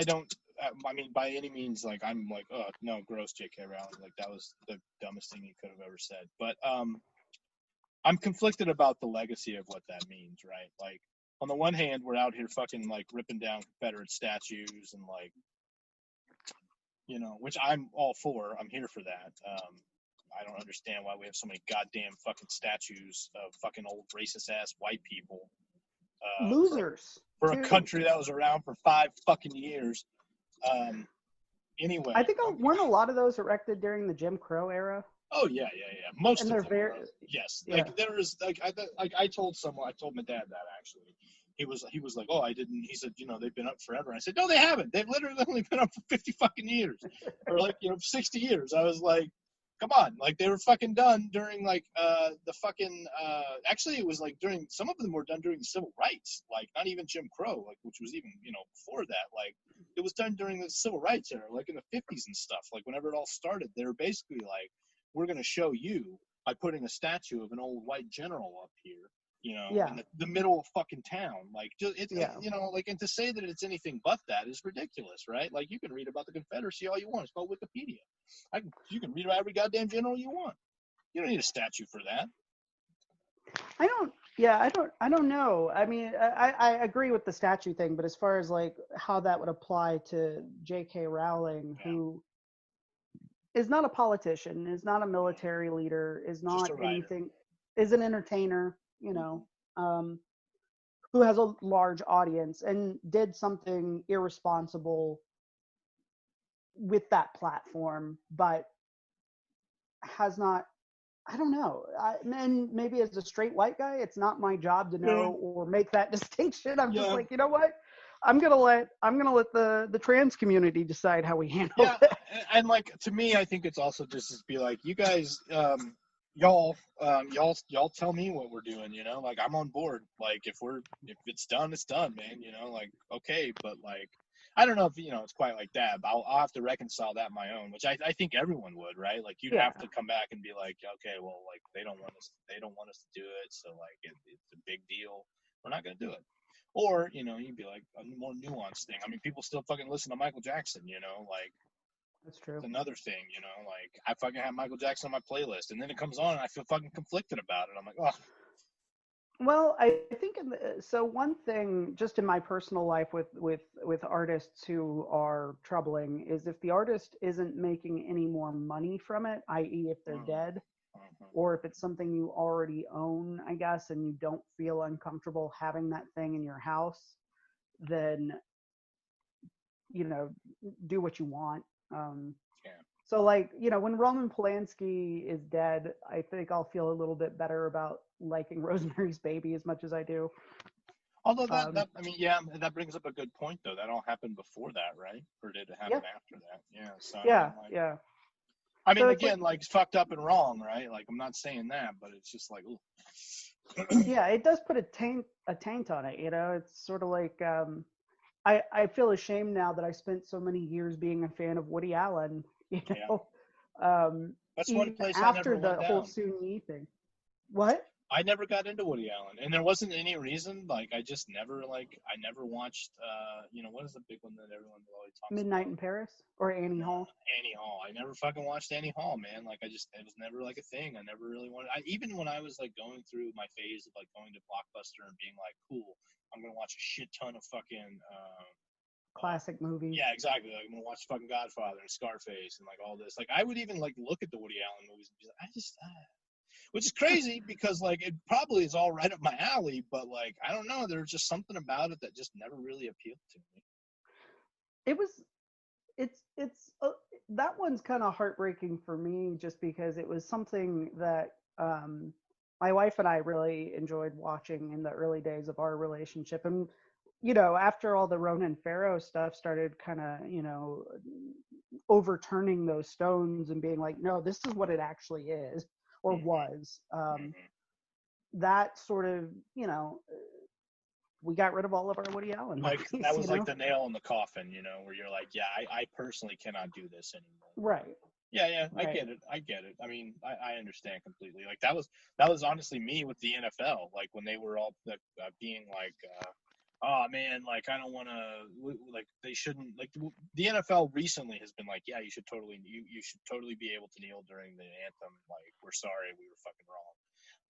don't. I mean, by any means, like I'm like, oh no, gross, J.K. Rowling. Like that was the dumbest thing you could have ever said. But I'm conflicted about the legacy of what that means, right? Like, on the one hand, we're out here fucking like ripping down Confederate statues and like, which I'm all for. I'm here for that. I don't understand why we have so many goddamn fucking statues of fucking old racist ass white people. Losers. For a country that was around for 5 fucking years. Anyway. I think weren't a lot of those erected during the Jim Crow era? Oh yeah. Most and of them. Very, yes. Yeah. Like there is like I told my dad that actually. He was like, oh, I didn't. He said, they've been up forever. I said, no, they haven't. They've literally only been up for 50 fucking years, or like 60 years. I was like, come on, like they were fucking done during like the fucking actually it was like during some of them were done during the civil rights, like not even Jim Crow, like which was even before that, like it was done during the civil rights era, like in the 50s and stuff. Like whenever it all started, they were basically like, we're going to show you by putting a statue of an old white general up here, in the middle of fucking town. Like, like, and to say that it's anything but that is ridiculous, right? Like, you can read about the Confederacy all you want. It's called Wikipedia. You can read about every goddamn general you want. You don't need a statue for that. I don't know. I mean, I agree with the statue thing, but as far as like how that would apply to J.K. Rowling, who is not a politician, is not a military leader, is not anything, is an entertainer, who has a large audience and did something irresponsible with that platform, but has not, I don't know. And maybe as a straight white guy, it's not my job to know or make that distinction. I'm just like, you know what? I'm gonna let the trans community decide how we handle it. And like to me, I think it's also just to be like, you guys, y'all tell me what we're doing. Like I'm on board. Like if it's done, it's done, man. Like okay, but like I don't know if it's quite like that. But I'll have to reconcile that my own, which I think everyone would, right? Like you'd have to come back and be like, okay, well, like they don't want us to do it, so like it's a big deal. We're not gonna do it. Or, you'd be like a more nuanced thing. I mean, people still fucking listen to Michael Jackson, like. That's true. It's another thing, like I fucking have Michael Jackson on my playlist, and then it comes on and I feel fucking conflicted about it. I'm like, oh. Well, I think so. One thing, just in my personal life with artists who are troubling, is if the artist isn't making any more money from it, i.e., if they're dead, or if it's something you already own, I guess, and you don't feel uncomfortable having that thing in your house, then, do what you want. So like, when Roman Polanski is dead, I think I'll feel a little bit better about liking Rosemary's Baby as much as I do. Although that brings up a good point though. That all happened before that, right? Or did it happen after that? Yeah. So I mean, again, like it's fucked up and wrong, right? Like I'm not saying that, but it's just like, ooh. Yeah, it does put a taint on it. It's sort of like I feel ashamed now that I spent so many years being a fan of Woody Allen. That's one place after I never the whole Soon Yi thing. What? I never got into Woody Allen, and there wasn't any reason. Like I just never I never watched. What is the big one that everyone always talks Midnight about? in Paris or Annie Hall? Annie Hall. I never fucking watched Annie Hall, man. Like it was never like a thing. I never really wanted. Even when I was like going through my phase of like going to Blockbuster and being like, cool, I'm gonna watch a shit ton of fucking. Classic movies. Yeah, exactly. Like I'm gonna watch fucking Godfather and Scarface and like all this. Like I would even like look at the Woody Allen movies and be like, which is crazy because like it probably is all right up my alley, but like I don't know, there's just something about it that just never really appealed to me. It's that one's kind of heartbreaking for me just because it was something that my wife and I really enjoyed watching in the early days of our relationship. And after all the Ronan Farrow stuff started kind of overturning those stones and being like, no, this is what it actually is or was, that sort of we got rid of all of our Woody Allen like movies, that was like the nail in the coffin, where you're like, yeah, I personally cannot do this anymore. Right. Yeah, I get it. I mean, I understand completely. Like that was honestly me with the NFL. Like when they were all being like, oh man, like I don't want to, like they shouldn't, like the NFL recently has been like, yeah, you should totally be able to kneel during the anthem. Like we're sorry, we were fucking wrong.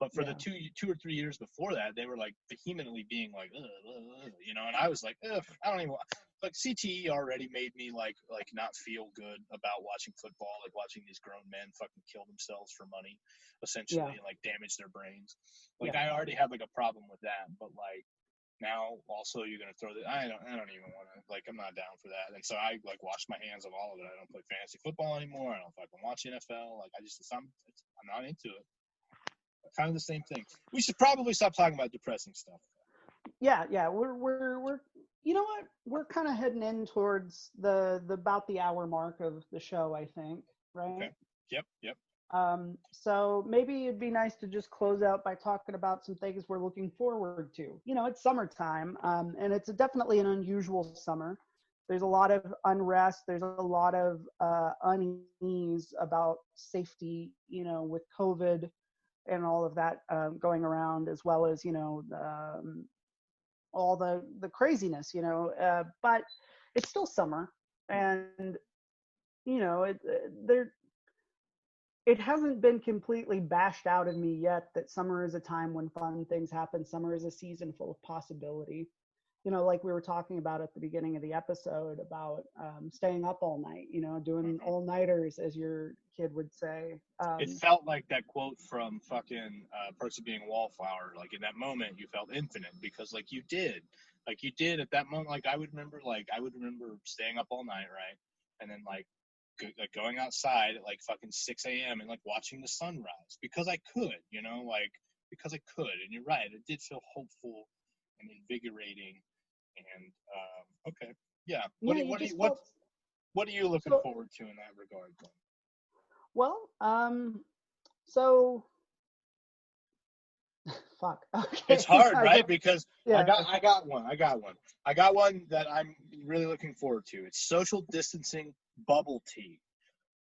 But for the Yeah. 2 or 3 years before that, they were like vehemently being like, ugh, ugh, ugh, you know, and I was like, ugh, I don't even like CTE already made me like not feel good about watching football, like watching these grown men fucking kill themselves for money, essentially, Yeah. and like damage their brains. Like Yeah. I already had like a problem with that, but like now also you're gonna throw the I don't even want to, like I'm not down for that, and so I like wash my hands of all of it. I don't play fantasy football anymore. I don't fucking watch NFL. Like I'm not into it. Kind of the same thing. We should probably stop talking about depressing stuff. Yeah. Yeah. We're you know what? We're kind of heading in towards the about the hour mark of the show, I think, right? Okay. Yep. So maybe it'd be nice to just close out by talking about some things we're looking forward to. You know, it's summertime, and it's definitely an unusual summer. There's a lot of unrest. There's a lot of unease about safety, you know, with COVID and all of that going around, as well as, you know, all the craziness, you know. But it's still summer, and you know, there it hasn't been completely bashed out of me yet that summer is a time when fun things happen. Summer is a season full of possibility. You know, like we were talking about at the beginning of the episode about staying up all night, you know, doing Mm-hmm. all-nighters, as your kid would say. It felt like that quote from fucking Percy being a Wallflower. Like in that moment, you felt infinite because like you did at that moment. Like I would remember staying up all night, right, and then like going outside at like fucking 6 a.m. and like watching the sunrise because I could, you know, like because I could. And you're right, it did feel hopeful and invigorating. And okay, yeah. Yeah, you just felt What are you looking so forward to in that regard, Glenn? well. So fuck. Okay. It's hard, I right? guess, Because yeah. I got one. I got one that I'm really looking forward to. It's social distancing bubble tea,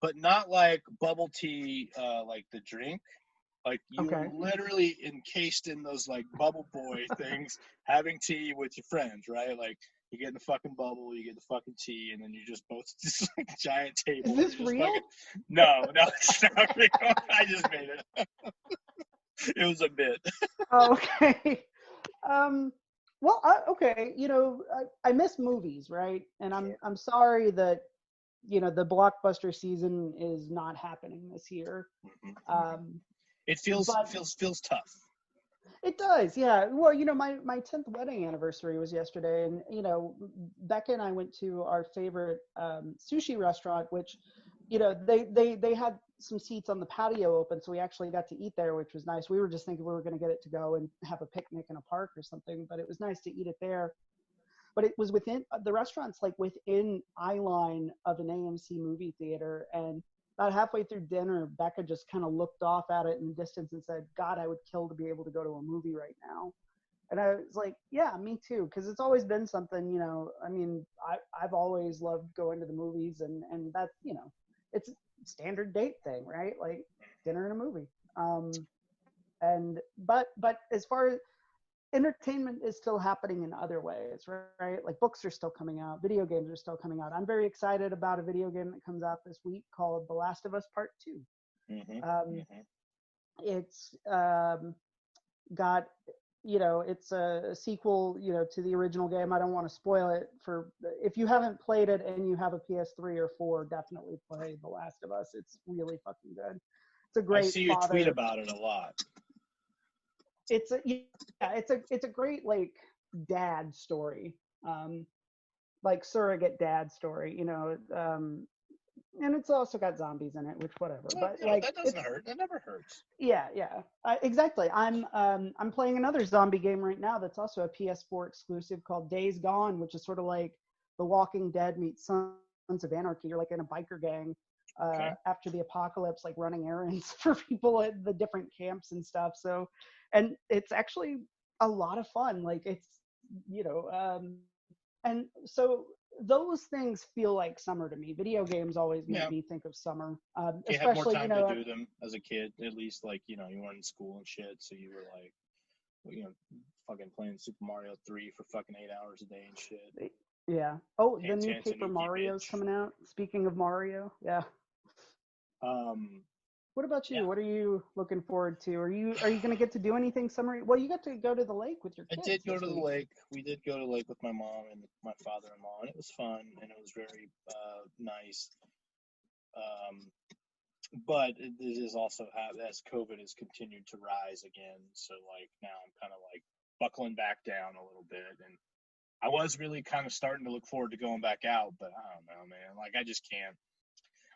but not like bubble tea, like the drink. Like you're Okay. literally encased in those like bubble boy things, having tea with your friends, right? Like you get in the fucking bubble, you get the fucking tea, and then you just both just like a giant Is table. And this you just real? fucking no, it's not real. I just made it. It was a bit. Oh, okay. Um, well, okay. You know, I miss movies, right? And Sure. I'm sorry that, you know, the blockbuster season is not happening this year. Mm-hmm. Um, It but feels tough. it does, yeah. Well, you know, my 10th wedding anniversary was yesterday, and you know, Becca and I went to our favorite sushi restaurant, which, you know, they had some seats on the patio open, so we actually got to eat there, which was nice. We were just thinking we were going to get it to go and have a picnic in a park or something, but it was nice to eat it there. But it was within the restaurant's like within eye line of an AMC movie theater, and about halfway through dinner, Becca just kind of looked off at it in the distance and said, "God, I would kill to be able to go to a movie right now." And I was like, "Yeah, me too," because it's always been something. You know, I mean, I've always loved going to the movies, and that, you know, it's a standard date thing, right? Like dinner and a movie. And but as far as entertainment is still happening in other ways, right? Like books are still coming out, video games are still coming out. I'm very excited about a video game that comes out this week called The Last of Us Part 2. Mm-hmm. Um, Mm-hmm. it's got, you know, it's a sequel, you know, to the original game. I don't want to spoil it for, if you haven't played it and you have a PS3 or 4, definitely play The Last of Us. It's really fucking good. It's a I great see you tweet father. about it a lot. It's a, yeah, it's a great like dad story, like surrogate dad story, you know, and it's also got zombies in it, which whatever, Well, but you know, like that doesn't it's, hurt. That never hurts. yeah, exactly. I'm playing another zombie game right now that's also a PS4 exclusive called Days Gone, which is sort of like The Walking Dead meets Sons of Anarchy. You're like in a biker gang Okay. after the apocalypse, like running errands for people at the different camps and stuff. So, and it's actually a lot of fun. Like it's, you know, and so those things feel like summer to me. Video games always make Yeah. me think of summer, You had more especially, you time to know, do them as a kid, at least. Like, you know, you weren't in school and shit, so you were like fucking playing Super Mario 3 for fucking 8 hours a day and shit. Yeah. Oh, the Hint, new hint, Paper Tanuki Mario's bitch. coming out. Speaking of Mario, yeah. What about you? Yeah. What are you looking forward to? Are you going to get to do anything summer? Well, you got to go to the lake with your I kids. did go this to the week. lake. We did go to the lake with my mom and my father-in-law, and it was fun, and it was very nice. But it is also as COVID has continued to rise again, so like now I'm kind of like buckling back down a little bit, and I was really kind of starting to look forward to going back out, but I don't know, man. Like I just can't.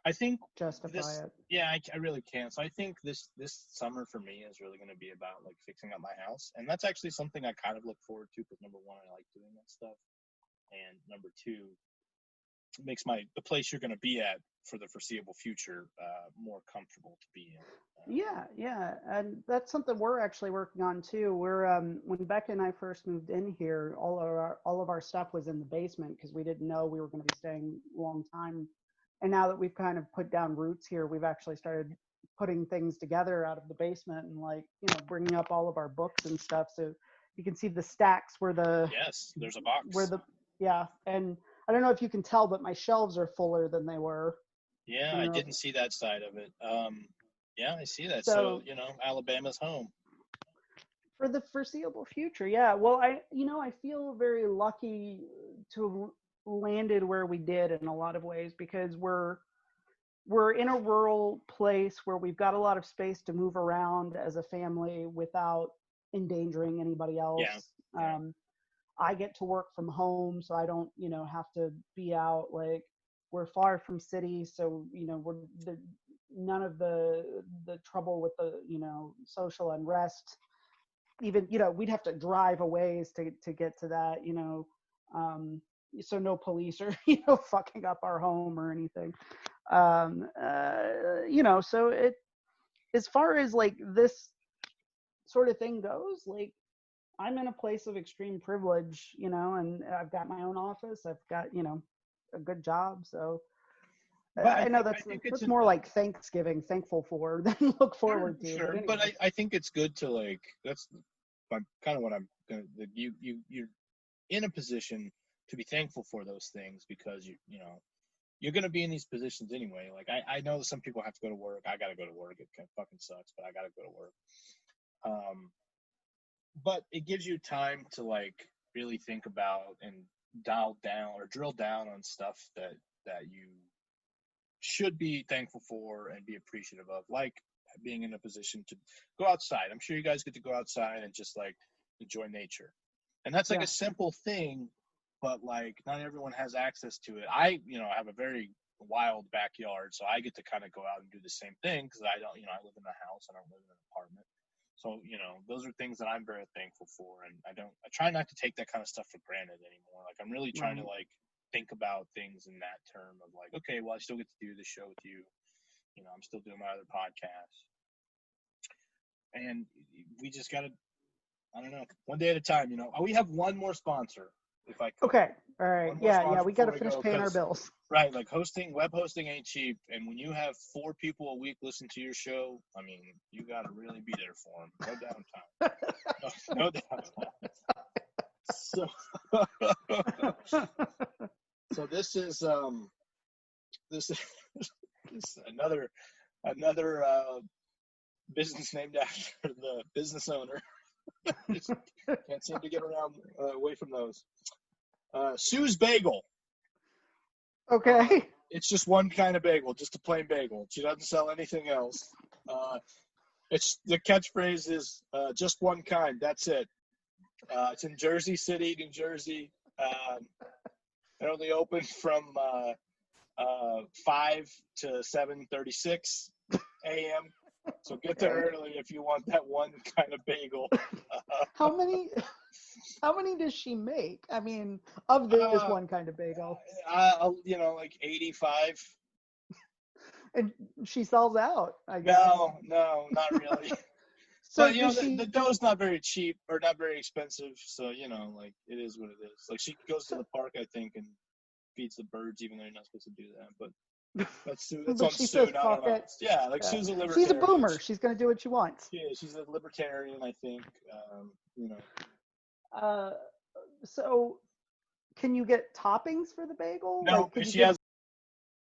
I think Justify it. yeah, I really can't. So I think this summer for me is really going to be about like fixing up my house, and that's actually something I kind of look forward to because number one, I like doing that stuff, and number two, it makes the place you're going to be at for the foreseeable future more comfortable to be in. Yeah, and that's something we're actually working on too. We're when Becca and I first moved in here, all of our stuff was in the basement because we didn't know we were going to be staying a long time. And now that we've kind of put down roots here, we've actually started putting things together out of the basement and like bringing up all of our books and stuff so you can see the stacks where the yes, there's a box and I don't know if you can tell, but my shelves are fuller than they were. Yeah, I didn't see that side of it. Yeah, I see that. So, Alabama's home. For the foreseeable future, yeah. Well, I feel very lucky to have landed where we did in a lot of ways because we're in a rural place where we've got a lot of space to move around as a family without endangering anybody else. Yeah. I get to work from home, so I don't, have to be out. Like we're far from cities, so none of the trouble with the social unrest. Even we'd have to drive a ways to get to that. So no police are fucking up our home or anything. So it as far as like this sort of thing goes, like I'm in a place of extreme privilege, and I've got my own office. I've got, a good job. So I know that's more like Thanksgiving, thankful for than look forward to. Sure, but I think it's good to like, that's kind of what I'm going to, you're in a position to be thankful for those things because you're going to be in these positions anyway. Like I know some people have to go to work. I got to go to work. It kind of fucking sucks, but I got to go to work. But it gives you time to like really think about and dial down or drill down on stuff that you should be thankful for and be appreciative of, like being in a position to go outside. I'm sure you guys get to go outside and just like enjoy nature. And that's like a simple thing, but like not everyone has access to it. I have a very wild backyard, so I get to kind of go out and do the same thing because I don't, I live in a house, I don't live in an apartment. So, those are things that I'm very thankful for. And I try not to take that kind of stuff for granted anymore. Like I'm really trying to like think about things in that term of like, okay, well, I still get to do this show with you. I'm still doing my other podcast. And we just got to, I don't know, one day at a time, we have one more sponsor. If I could. Okay. All right. Yeah. We got to finish paying our bills. Right. Like web hosting ain't cheap. And when you have 4 people a week listen to your show, I mean, you got to really be there for them. No downtime. No downtime. So this is another business named after the business owner. Just can't seem to get away from those. Sue's Bagel. Okay. It's just one kind of bagel, just a plain bagel. She doesn't sell anything else. It's the catchphrase is just one kind. That's it. It's in Jersey City, New Jersey. It only open from 5 to 7:36 a.m. So get there early if you want that one kind of bagel. How many does she make? I mean, of this one kind of bagel. Like 85. And she sells out, I guess. No, not really. So, but, the dough's not very cheap or not very expensive. So, like it is what it is. Like she goes to the park, I think, and feeds the birds, even though you're not supposed to do that. But That's But on she Sue. says, No, "Fuck no. it." Yeah, like Yeah. Sue's a libertarian. She's a boomer. She's gonna do what she wants. Yeah, she's a libertarian, I think. You know. So, can you get toppings for the bagel? No, Like, could because you she get has